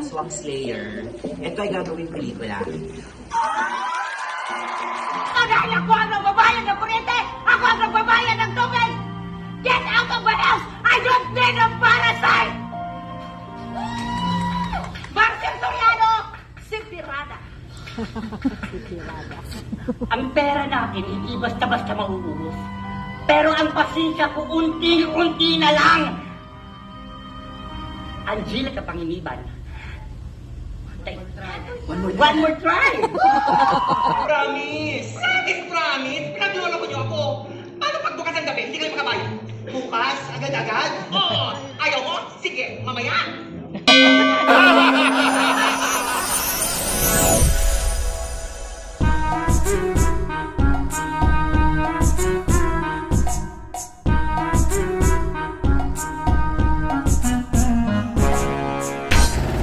Aswang Slayer. Ito ay gagawing pelikula. Dahil ako ang nagbabayad ng kuryente! Ako ang nagbabayad ng tubig! Get out of my house! I don't need a parasite! Marcel Soriano! Sipirada! Ang pera natin hindi basta-basta mauubos. Pero ang pasensya ko unti-unti na lang! Angela Kapanginiban. One more try! Promise! Bakit promise? Pinagloloko niyo ako. Paano pagbukas ng gabi, hindi kayo makabayad? Bukas? Agad-agad? Oo! Ayaw mo? Sige, mamaya!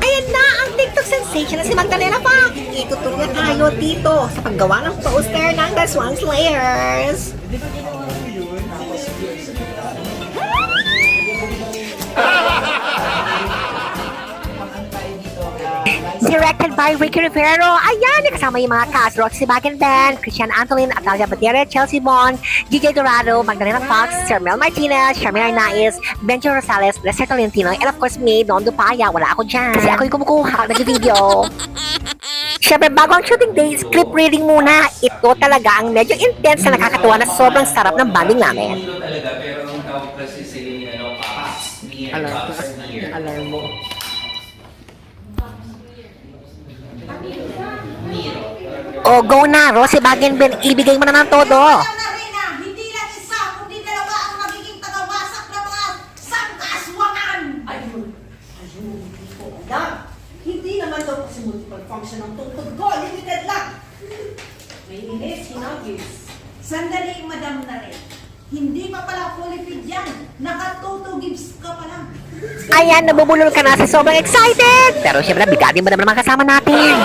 Ayan na ang TikTok sensation na si Magdalena Fox. Ituturo na tayo dito sa paggawa ng poster ng The Aswang Slayers. Directed by Ricky Rivero. Ayan, kasama yung mga cast. Roxy Bagenban, Christian Antolin, Atalia Badera, Chelsea Bon, DJ Dorado, Magdalena Fox, Sir Mel Martinez, Shamira Nais, Benjo Rosales, Lester Tolentino, and of course me, Don Dupaya. Wala ako dyan. Kasi ako yung kumukuha, nag-video. Siyempre, bago ang shooting day, script reading muna. Ito talaga ang medyo intense na nakakatuwa na sobrang sarap ng banding namin. Hindi talaga, pero ang tawag kasi si, Pops. Alarm mo. O, go na, Rosie Bagenben, ibigay mo na ng todo. Hindi lang isa, kundi dalawa ang magiging tagawasak ng mga sangkaswangan! Ayun po, alam. Hindi naman daw kasi multiple function ang tungkod ko. Limited lang. May inis, hinagis. Sandali, Madam na rin. Hindi pa pala fully fit yan. Naka-toto gives ka pa lang. Ayan, nabubulol ka na sa sobrang excited. Pero syempre, bigatin mo naman mga kasama natin.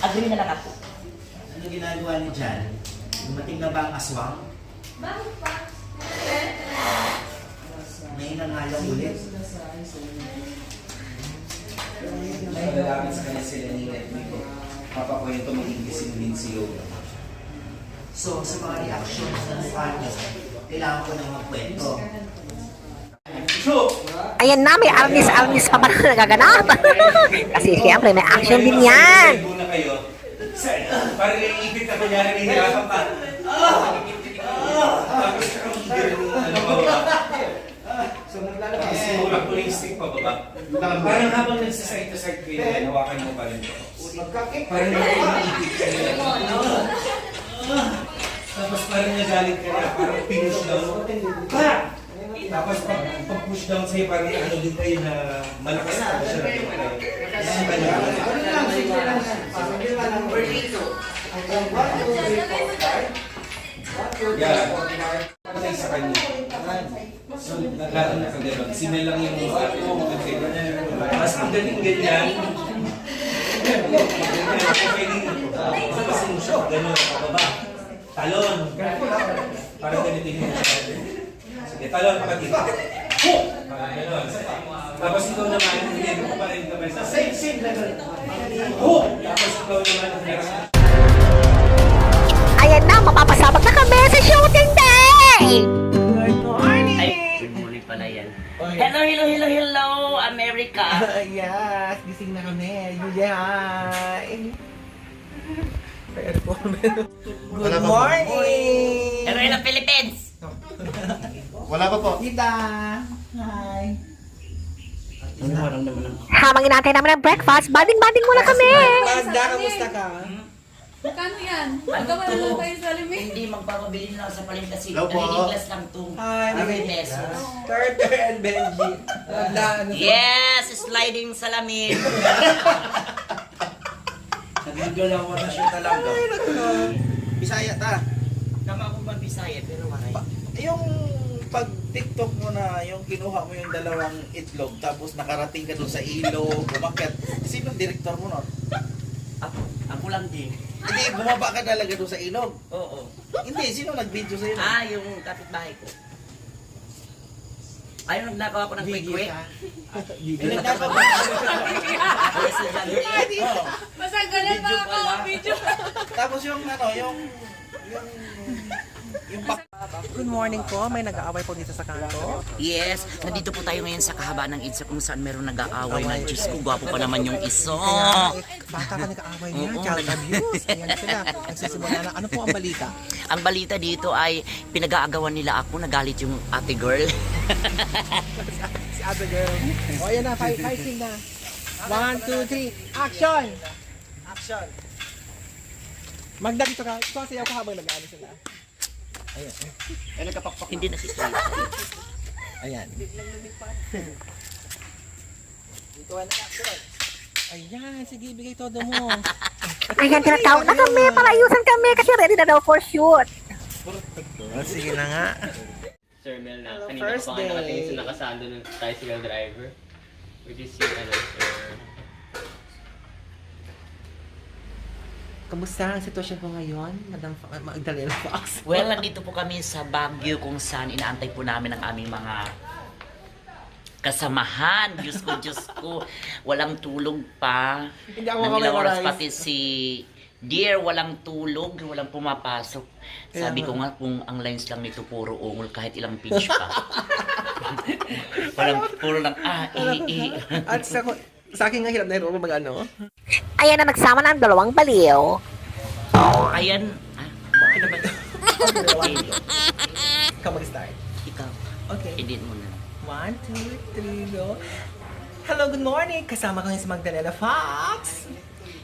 Agree na lang ako. Ano ginagawa ni Jan? Dumating na ba ang aswang? May nangalang ulit. May lalapit sa kanya sila ni Netflix. Papakwento mag-ingising din si Yoga. So, sa mga reactions ng mukha niyo, kailangan ko nang magkwento. Ayan na, may arnis-arnis pa ba na nagaganap? Kasi syempre, may action din yan. Muna kayo. Parang naiipit na kunyari may hirapan pa. Tapos nakakigil ng So naglalabas yung acting stick pa baba. Parang habang nagsaside to side kayo, hawakan mo pa rin ito. Parang naiipit ka nila. Tapos parang nagalit ka na, parang pinush down. Tapos pag-push down sa'yo, parang ano din kayo na malakas na siya na ito. Kasi ba niya? Yeah. Patay sa kanya. So, naglalang na kagano'n. Sina lang yung ate mo. Mas ang galing ganyan. Kasi mo siya, gano'n, pababa. Talon. Parang ganito yung sige, talon pa dito. Parang gano'n. Tapos ikaw naman, hindi mo pa rin kamay sa same level. Tapos ikaw naman, Ayan na, mapapasabak na kami sa shooting day! Good morning pala yan. Hello, America. Yes, gising na kami. Yay! Good morning! Hello, Philippines. Wala pa po. Tita! Hi! Habang inaantay namin ang breakfast, banding-banding muna kami. Magda, kamusta ka? Magkano yan? Magawa na lang kayo sa limin. Hindi magpapabili na ako sa paling kasi Hello po. nalilinglas lang itong Hi, 3 pesos. Carter and Benji. Magda, ano to? Yes, sliding salamin. nandito lang ako na siya talaga. Ay, naku. Bisaya ta. Nama ako magbisaya pero maray. Yung pag TikTok mo na, yung kinuha mo yung dalawang itlog, tapos nakarating ka doon sa ilog, umakyat. Sinong director mo nun? Ako lang din. Hindi, bumaba ka talaga doon sa ilog. Oo. Hindi, sino nag-video sa'yo? Yung kapitbahay ko. Ay, nagnakaw ako ng quick-quick. Nagkaka ba? Basta ganun pa ako, video. Tapos yung ano, yung Good morning po. May nag-aaway po dito sa kanto. Yes, nandito po tayo ngayon sa kahabaan ng EDSA kung saan meron nag-aaway na. Diyos ko, gwapo pa naman yung isa. Bata pa nag-aaway niya. Oo. Child abuse. Ayan sila. Nagsisimula na. Ano po ang balita? Ang balita dito ay pinag-aagawan nila ako, nagalit yung ate girl. Si other girl. O ayan na. Fighting na. 1, 2, 3. Action! action. Magda dito ka. Ito ang sayaw ko habang nag-aano sila. Ayan. Hindi na si Ayan. Ayan. Sige, bigay todo mo. Ayan, tinatawag na kami. Palayusan kami kasi ready na daw for shoot. Sige na nga. Sir Mel, na kanina First ko pa nga nakatingin day. sa nakasando ng tricycle driver. Which is yung ano, sir. Kamusta ang sitwasyon po ngayon, Madam Magdalena Fox? Well, nandito po kami sa Baguio kung saan inaantay po namin ang aming mga kasamahan. Diyos ko. Walang tulog pa. Hindi ako Nang ilang oras makamemorize. pati si Dear, walang tulog, walang pumapasok. Sabi ko nga, kung ang lines lang nito puro ungol kahit ilang page pa. Puro lang, At sa akin nga hirap na hirap mo mag-ano. Ayan na nagsama na ang dalawang baliw. Ayan, bakit naman? Ikaw mag-start. Ikaw, Okay. edit mo na. 1, 2, 3, go. Hello, good morning. Kasama ko ngayon si Magdalena Fox.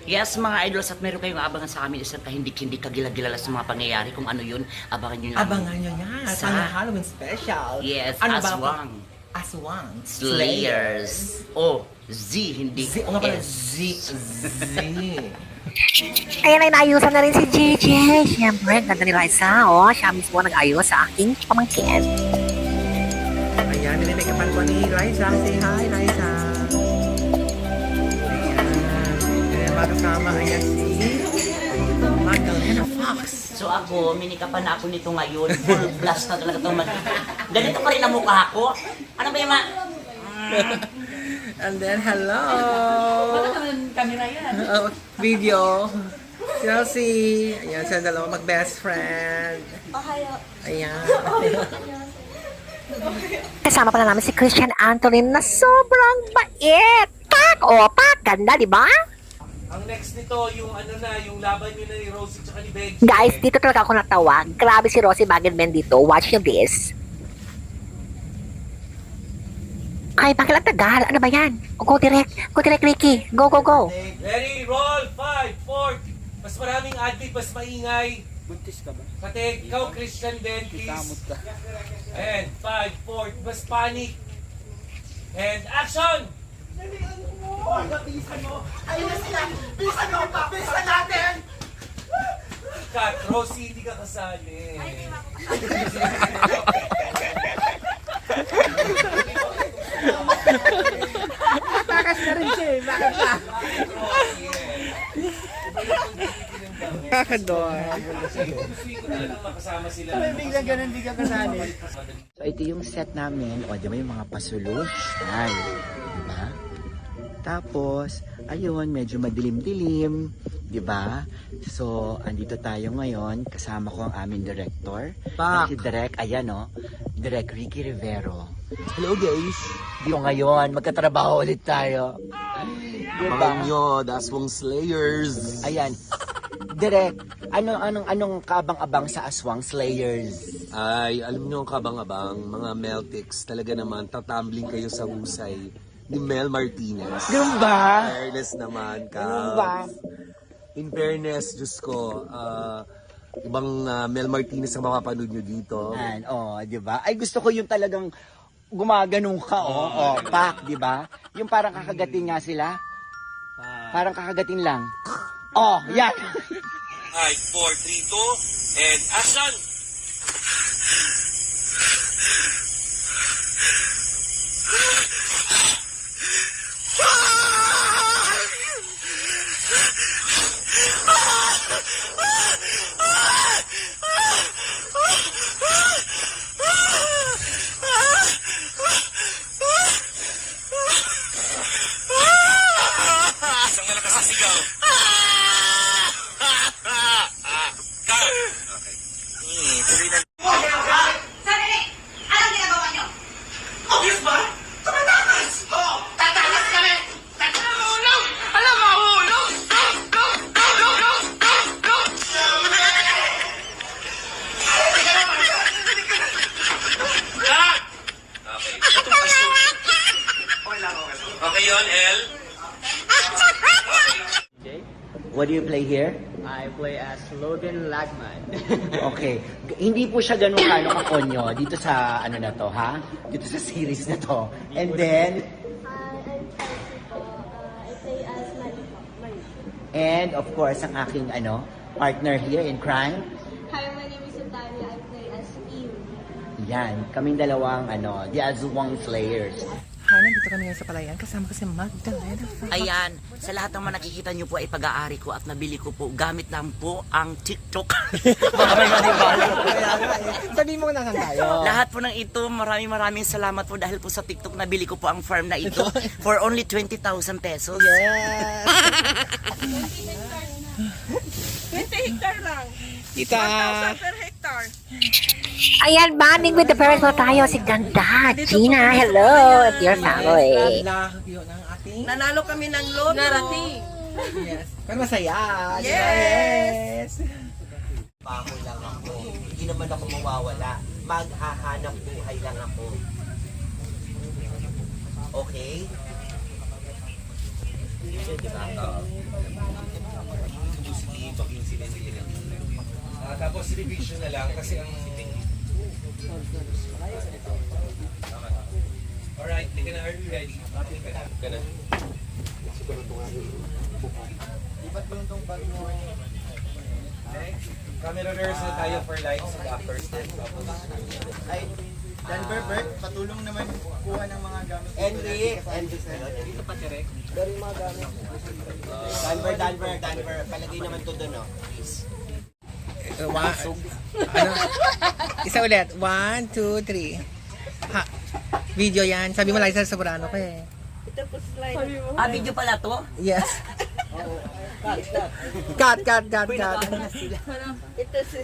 Yes, mga idols, at meron kayong abangan sa amin isang hindi kagila-gilala sa mga pangyayari. Kung ano yun, abangan nyo lang. Abangan nyo yan. Sa- Sa Halloween special. Yes, Ano ba Aswang. Aswang. Slayers. Oh, Z, hindi Z. O nga pala, S. Z. Ayan ay naayusan na rin si JJ. Siyempre, ganda ni Liza. Oh, siya mismo nag-ayos sa aking pamangkin. Ayan, nilipikapan ko ni Liza. Say hi, Liza. Ayan, makasama. Ayan si Magdalena Fox. So ako, minikapan na ako nito ngayon. Full blast na talaga itong ganito pa rin ang mukha ko. Ano ba yung And then, hello. Bakit naman camera yan? Oh, video. Chelsea. Ayan, sila dalawa mag-best friend. Ayan. Kasama pala namin si Christian Anthony na sobrang bait. Pak! O, pak! Ganda, di ba? Ang next nito, yung ano na, yung laban nyo na ni Rosie tsaka ni Benji. Guys, dito talaga ako natawa. Grabe si Rosie Bagelman dito. Watch nyo this. Ay, bakit ang tagal? Ano ba yan? O, go direct. Go direct, Ricky. Go, go, go. Ready, roll, 5, 4. Mas maraming adlib, mas maingay. Buntis ka ba? Pati ikaw, Christian din, please. ka. And 5, 4, mas panic. And action! Cut, Rosie, hindi ka kasali. Takas na rin siya eh. Bakit siya? Kakador. Gusto ko talagang makasama sila. Biglang ganun, di ka kasali. So ito yung set namin. O, di ba yung mga pasolusyan? Diba? Tapos, ayun, medyo madilim-dilim. Diba? So, andito tayo ngayon. Kasama ko ang aming director. Si Direk, ayan o. Direk Ricky Rivero. Hello guys! Dito ngayon, magkatrabaho ulit tayo. Diba? nyo, Aswang Slayers. Ayan. Direk, anong kabang-abang sa Aswang Slayers? Ay, alam nyo ang kabang-abang, mga Meltics, talaga naman, tatambling kayo sa husay ni Mel Martinez. Ganun ba? Fairness naman, Ganun ba? In fairness, Diyos ko, ibang Mel Martinez ang mapapanood nyo dito. Di ba? Ay, gusto ko yung talagang gumaganong ka, pak, di ba? Yung parang kakagatin nga sila. Parang kakagatin lang. Yan. 5, 4, 3, 2, and action! Okay yun, El? What do you play here? I play as Logan Lagman. Okay. Hindi po siya ganun kakonyo dito sa ano na to, ha? Dito sa series na to. And then, I play as Marie. and of course, ang aking partner here in crime. Hi, my name is Natalia. I play as Eve. Yan, kaming dalawang the Azuwang Slayers. Hi, nandito kami ngayon sa Palayan. Kasama ko si Magdalena. Ayan, sa lahat ng mga nakikita nyo po ay pag-aari ko at nabili ko po. Gamit lang po ang TikTok. Sabi mo na tayo. Lahat po ng ito, maraming salamat po dahil po sa TikTok nabili ko po ang farm na ito for only 20,000 pesos. Yes! 20 hectare lang. Kita! 1,000 per hectare. Ayan, bonding with the parents mo tayo. Si Ganda, Gina, hello, at your family. Nanalo kami ng loto. Narating. Yes. Pero masaya. Yes! Bago lang ako. Hindi naman ako mawawala. Maghahanap buhay lang ako. Okay? Diba? Tapos revision na lang kasi ang alright, hindi ka na, are you ready? Ka na. Iba't mo itong bag mo. Next, camera rehearsal tayo for lights and actors din. Ay, Denver, Bert, patulong naman kuha ng mga gamit. Envy, Dito pa, Tirek. Dari mga gamit. Danver. Palagay naman to doon, please. Isa ulit. 1, 2, 3. Ha. Video yan. Sabi mo Liza Sobrano ko eh. Ito po slide. Video pala to? Yes. Cut. Ito si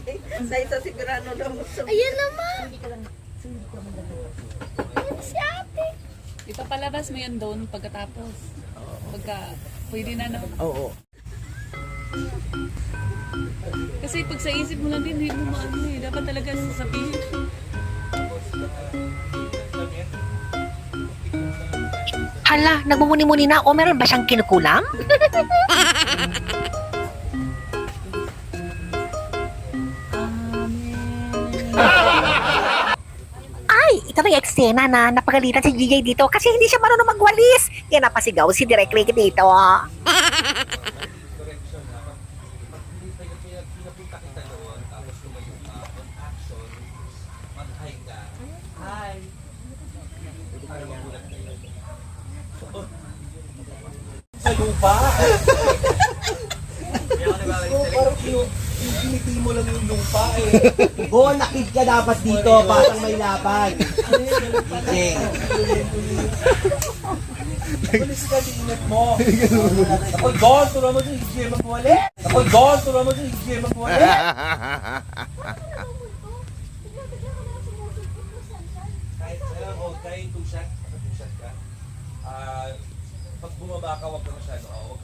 Liza Sigurano lang. Ayan naman! Si ate! Ipapalabas mo yun doon pagkatapos. Pwede na no? Oo. Kasi pag sa isip mo lang din, hindi mo maano eh. Dapat talaga sasabihin. Hala, nagmumuni-muni na ako. Meron ba siyang kinukulam? Ay, ito na yung eksena na napagalitan si DJ dito kasi hindi siya marunong magwalis. Kaya napasigaw si Direk Rick dito. Sa lupa. Piniti mo lang yung lupa eh. Go, nakid ka dapat dito. Parang may laban. DJ. Pulis ka, diingat mo. Ako doon, turo mo sa EJ magwali. Ako doon, turo mo sa EJ magwali. Kahit two-shot ka. Pag bumaba ka, huwag ka masyadong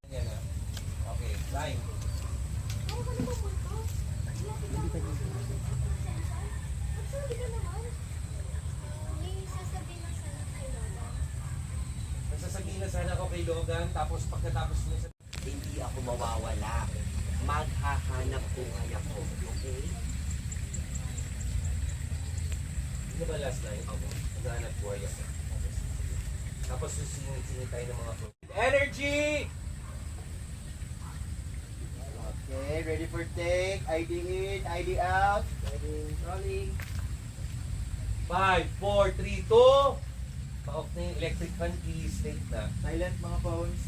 yan na. Okay, line. Nagsasabihin na sana ako kay Logan, tapos pagkatapos mo sa... Hindi ako mawawala. Maghahanap buhay ako. Okay? Hindi ba last night? Naghahanap buhay ako. Tapos susingit tayo ng mga energy! Okay, ready for take. ID in, ID out. Ready, rolling. 5, 4, 3, 2. Pa-off na yung electric fan, please. Take na. Silent mga phones.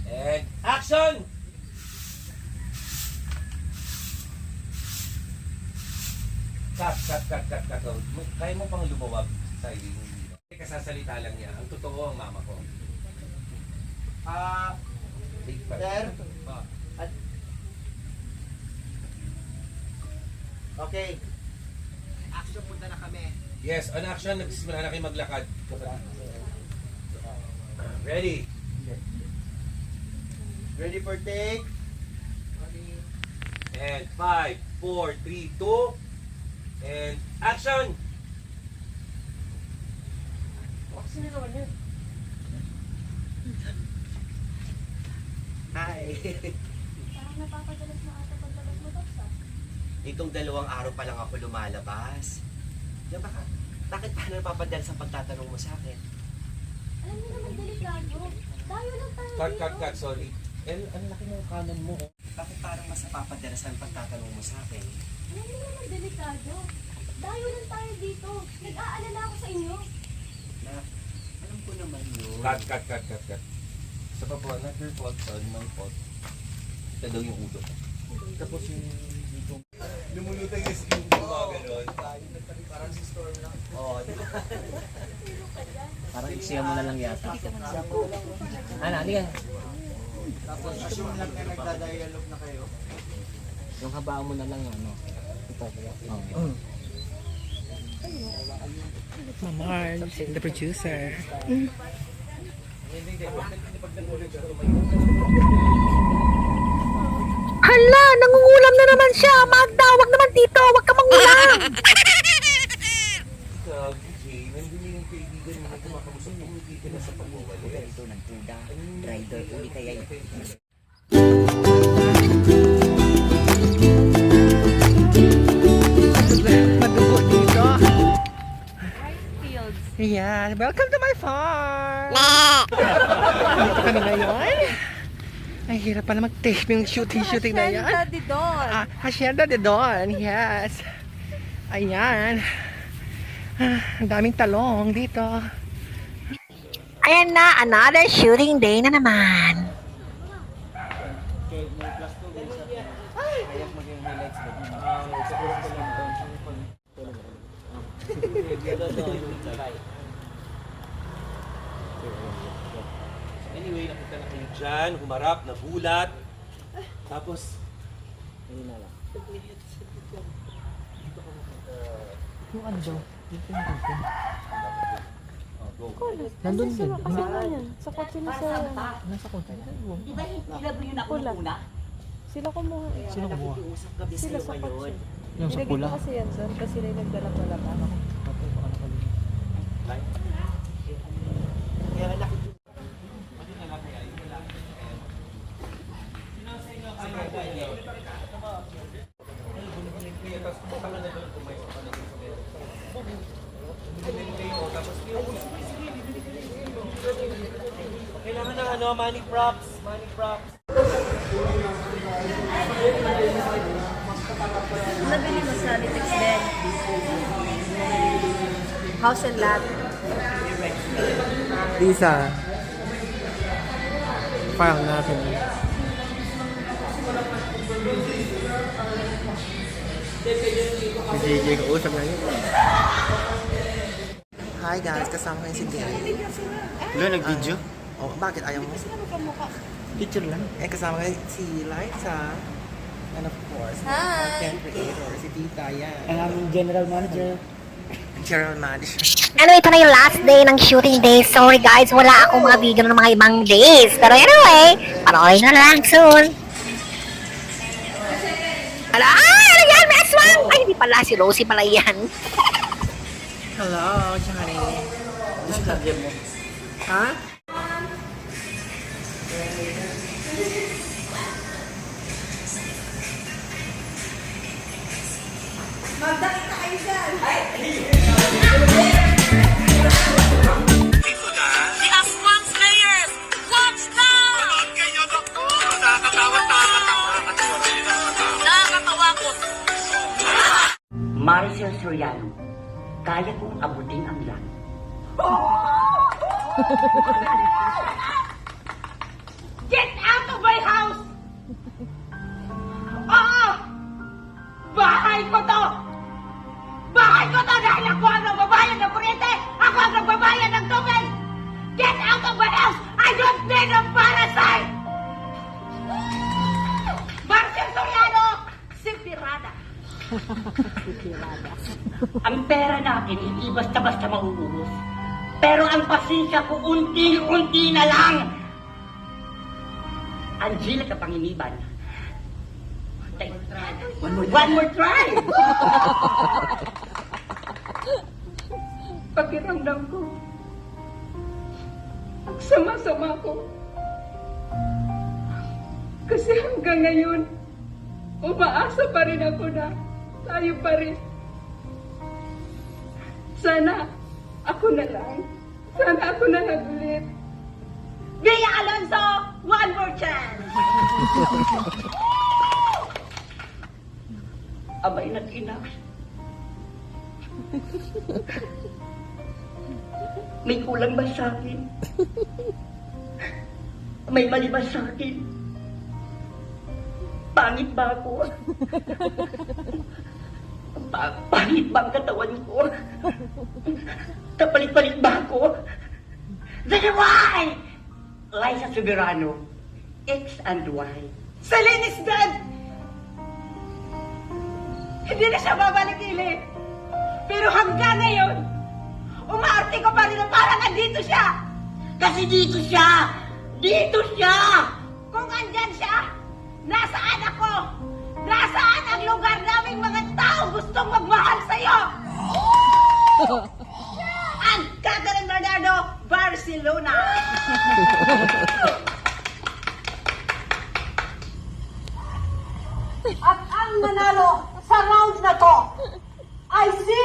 And action! Cut. Kaya mo pang lumawag sa iyo. Kasasalita lang niya. Ang totoo ang mama ko. Big fan. Sir? Okay. Action, punta na kami. Yes, on action, nagsisimula na kayo maglakad. Ready? Ready for take. And 5, 4, 3, 2. And action! Sino naman yun? Hi. Parang napapadalas na ata paglabas mo, Tops, ah. Itong 2 araw pa lang ako lumalabas. Di ba bakit pa napapadalas ang pagtatanong mo sa akin? Alam mo naman, delikado. Dayo lang tayo Cut, sorry. Ang laki ng kanan mo. Bakit parang mas napapadalas ang pagtatanong mo sa akin? Alam mo naman, delikado. Dayo lang tayo dito. Nag-aalala ako sa inyo. Na, alam ko naman yun. Cut. Sa pa po, not your fault, son, my fault. Ito daw yung ulo. Tapos yung dito. Lumulutang yung skin mo, mga ganon. Parang si Storm lang. Oo, di ba? Parang iksiya mo na lang yata. Ano, hindi ka. Tapos assume lang na nagda-dialogue na kayo. Yung habaan mo na lang ano. Ito. Mamar, the producer. Hala, nangungulam na naman siya. Magda, wag naman dito. Wag ka mangulam. Sabi, Jay, nandun yung kaibigan mo na kumakamusta. Pumiti ka na sa pagwawali. Ito, nagtuda. Rider, uli kaya yun. Madugo dito. Rice fields. Yeah, welcome to my farm. Dito kami ngayon. Ay, hirap pala mag-tape yung shooting na yan. Hacienda de Don. Hacienda de Don, yes. Ayan. Ang daming talong dito. Ayan na, another shooting day na naman. Anyway, nakita na kayo dyan, humarap, nabulat. Tapos, Yung ano daw? Dito yung dito. go. Nandun din. Hindi. Sa kotse na sa... Nasa konti. Di ba hindi yun ako nung una? Sila kumuha. Sino kumuha? Usap gabi Sila sa'yo sa ngayon. kotse. Yung sa pula. Kasi yan doon kasi sila yung nagdala-dala pa. Patay, baka nakalimutan. Kaya nakikita. Kailangan ng ano, money props. Nabili mo sa Litex bed. House and lot. Lisa. File natin. Si JJ kausap na yun. Hi guys, kasama kayo si Jay. Lo, nag-video? Oh, bakit ayaw mo? Picture lang. Eh, kasama kayo si Liza. And of course, content creator, si Tita, yan. Ang aming general manager. General manager. Ano, ito na yung last day ng shooting day. Sorry guys, wala akong mga video ng mga ibang days. Pero anyway, panoorin na lang soon. Ala, ano yan? May aswang! Ay, hindi pala. Si Rosie pala yan. Hello, Johnny. Ha? Magdaki tayo dyan. The Aswang Slayers! Watch now! Manood kayo, doktor! Nakakatawakot! Maricel Soriano, kaya kong abutin ang langit. Get out of my house! Oo! Bahay ko to! Bahay ko to dahil ako ang nagbabayad ng kuryente! Ako ang nagbabayad ng tubig! Get out of my house! I don't need a parasite! Marcel Soriano! Sipirada! Ang pera natin hindi basta-basta mauubos. Pero ang pasensya ko unti-unti na lang! Angela Kapanginiban. One more try! Pakiramdam ko, Ang sama-sama ko. Kasi hanggang ngayon, umaasa pa rin ako na tayo pa rin. Sana ako na lang. Sana ako na lang ulit. Bea Alonso, one more chance! Abay na ina. May kulang ba sa akin? May mali ba sa akin? Pangit ba ako? Pangit ba ang katawan ko? Kapalit-palit ba ako? Then why? Liza Soberano, X and Y. Celine is dead! Hindi na siya babalik ili. Pero hanggang ngayon, umaarte ko pa rin na parang andito siya. Kasi dito siya! Dito siya! Kung andyan siya, nasaan ako? Nasaan ang lugar naming mga tao gustong magmahal sa'yo? Ang Catherine Bernardo, Barcelona! At ang nanalo sa round na to ay si